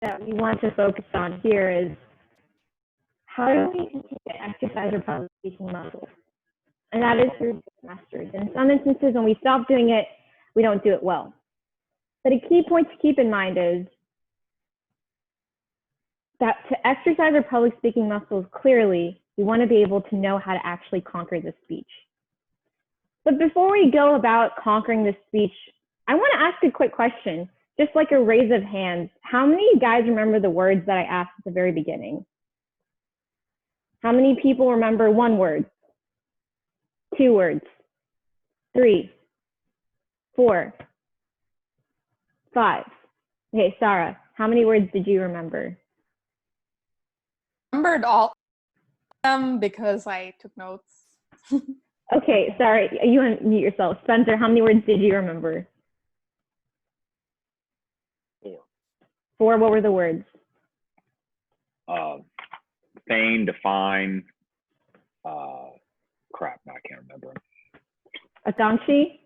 that we want to focus on here is how do we continue to exercise our public speaking muscles? And that is through Toastmasters. In some instances, when we stop doing it, we don't do it well. But a key point to keep in mind is that to exercise our public speaking muscles clearly, we want to be able to know how to actually conquer the speech. But before we go about conquering the speech, I want to ask a quick question, just like a raise of hands. How many of you guys remember the words that I asked at the very beginning? How many people remember 1 word, 2 words, 3, 4, 5? Okay, Sarah, how many words did you remember? Remembered all of them because I took notes. Okay, sorry, you unmute yourself. Spencer, how many words did you remember? 4. 4, what were the words? Feign, define, crap, no, I can't remember. Akanshi?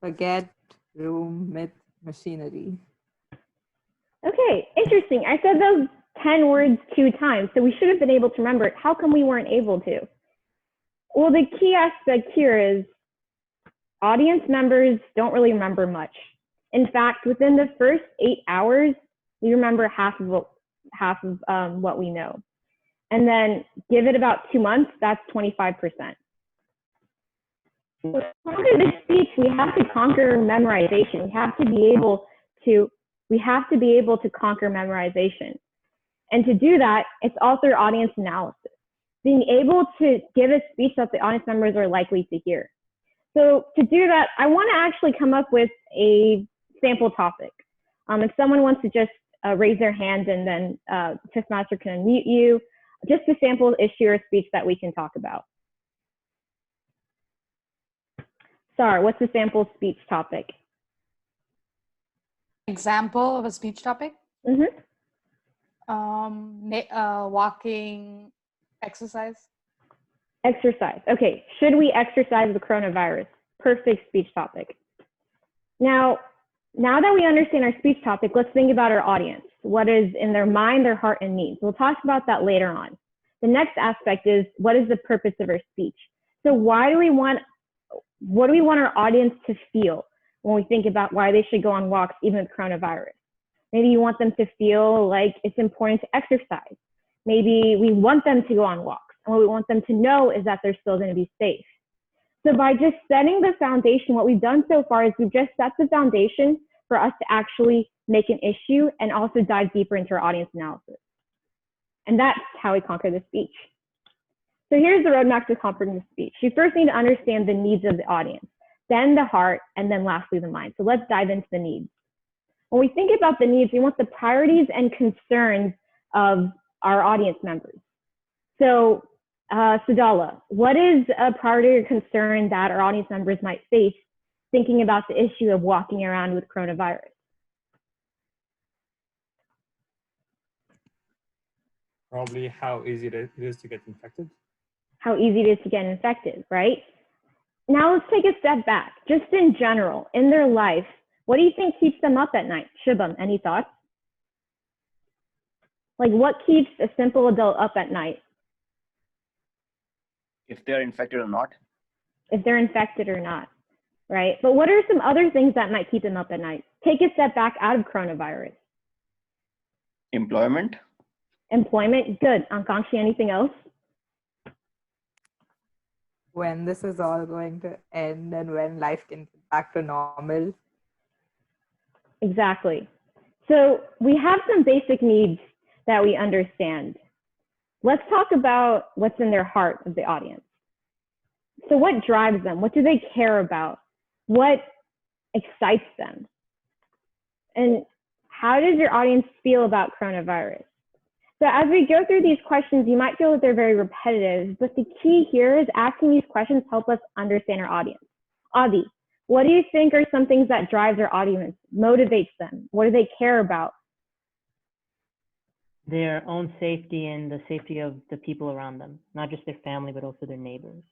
Forget, room, myth, machinery. Okay, interesting. I said those 10 words 2 times, so we should have been able to remember it. How come we weren't able to? Well, the key aspect here is audience members don't really remember much. In fact, within the first 8 hours, we remember half of what we know. And then give it about 2 months, that's 25%. To conquer this speech, we have to conquer memorization. We have to be able to conquer memorization. And to do that, it's all through audience analysis. Being able to give a speech that the audience members are likely to hear. So to do that, I want to actually come up with a sample topic. If someone wants to just raise their hand and then Toastmaster can unmute you, just a sample issue or speech that we can talk about. Sarah, what's the sample speech topic? Example of a speech topic? Mm-hmm. Walking exercise. Exercise. Okay. Should we exercise the coronavirus? Perfect speech topic. Now that we understand our speech topic, let's think about our audience. What is in their mind, their heart, and needs. We'll talk about that later on. The next aspect is, what is the purpose of our speech? So what do we want our audience to feel when we think about why they should go on walks even with coronavirus? Maybe you want them to feel like it's important to exercise. Maybe we want them to go on walks. And what we want them to know is that they're still going to be safe. So by just setting the foundation, what we've done so far is we've just set the foundation for us to actually make an issue and also dive deeper into our audience analysis. And that's how we conquer the speech. So here's the roadmap to conquering the speech. You first need to understand the needs of the audience, then the heart, and then lastly the mind. So let's dive into the needs. When we think about the needs, we want the priorities and concerns of our audience members. So Sadala, what is a priority or concern that our audience members might face thinking about the issue of walking around with coronavirus? Probably how easy it is to get infected. How easy it is to get infected, right? Now let's take a step back. Just in general, in their life, what do you think keeps them up at night? Shubham, any thoughts? Like what keeps a simple adult up at night? If they're infected or not. If they're infected or not, right? But what are some other things that might keep them up at night? Take a step back out of coronavirus. Employment. Employment, good. Akanshi, anything else? When this is all going to end and when life can get back to normal. Exactly. So we have some basic needs that we understand. Let's talk about what's in their heart of the audience. So what drives them? What do they care about? What excites them? And how does your audience feel about coronavirus? So as we go through these questions, you might feel that they're very repetitive, but the key here is asking these questions help us understand our audience. Adi, what do you think are some things that drives our audience, motivates them? What do they care about? Their own safety and the safety of the people around them, not just their family, but also their neighbors.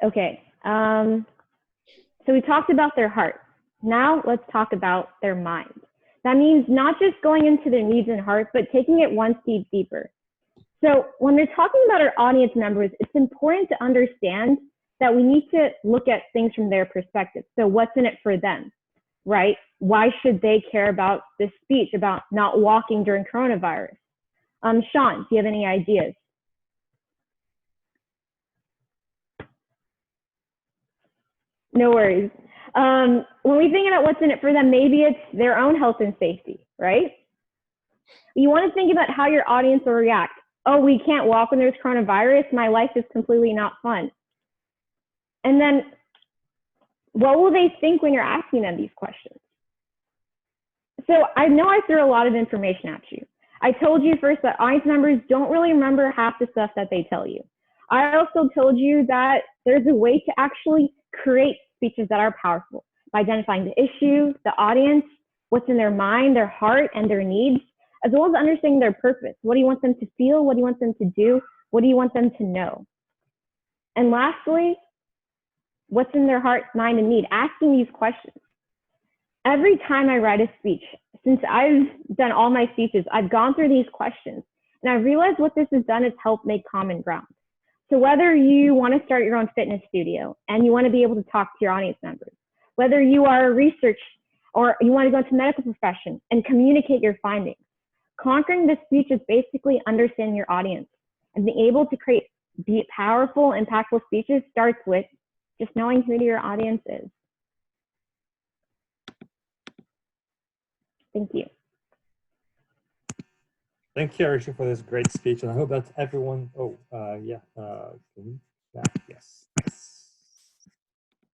Okay. So we talked about their heart. Now let's talk about their mind. That means not just going into their needs and hearts, but taking it one step deeper. So when they're talking about our audience members, it's important to understand that we need to look at things from their perspective. So what's in it for them, right? Why should they care about this speech about not walking during coronavirus? Sean, do you have any ideas? No worries. When we think about what's in it for them, maybe it's their own health and safety, right? You want to think about how your audience will react. Oh, we can't walk when there's coronavirus. My life is completely not fun. And then what will they think when you're asking them these questions? So I know I threw a lot of information at you. I told you first that audience members don't really remember half the stuff that they tell you. I also told you that there's a way to actually create speeches that are powerful by identifying the issue, the audience, what's in their mind, their heart, and their needs, as well as understanding their purpose. What do you want them to feel? What do you want them to do? What do you want them to know? And lastly, what's in their heart, mind, and need? Asking these questions. Every time I write a speech, since I've done all my speeches, I've gone through these questions, and I realized what this has done is help make common ground. So whether you want to start your own fitness studio and you want to be able to talk to your audience members, whether you are a research or you want to go into medical profession and communicate your findings, conquering this speech is basically understanding your audience, and being able to create powerful, impactful speeches starts with just knowing who your audience is. Thank you. Thank you, Arushi, for this great speech, and I hope that everyone. Yes.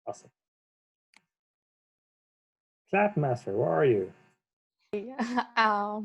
Awesome. Clap master, where are you? Yeah.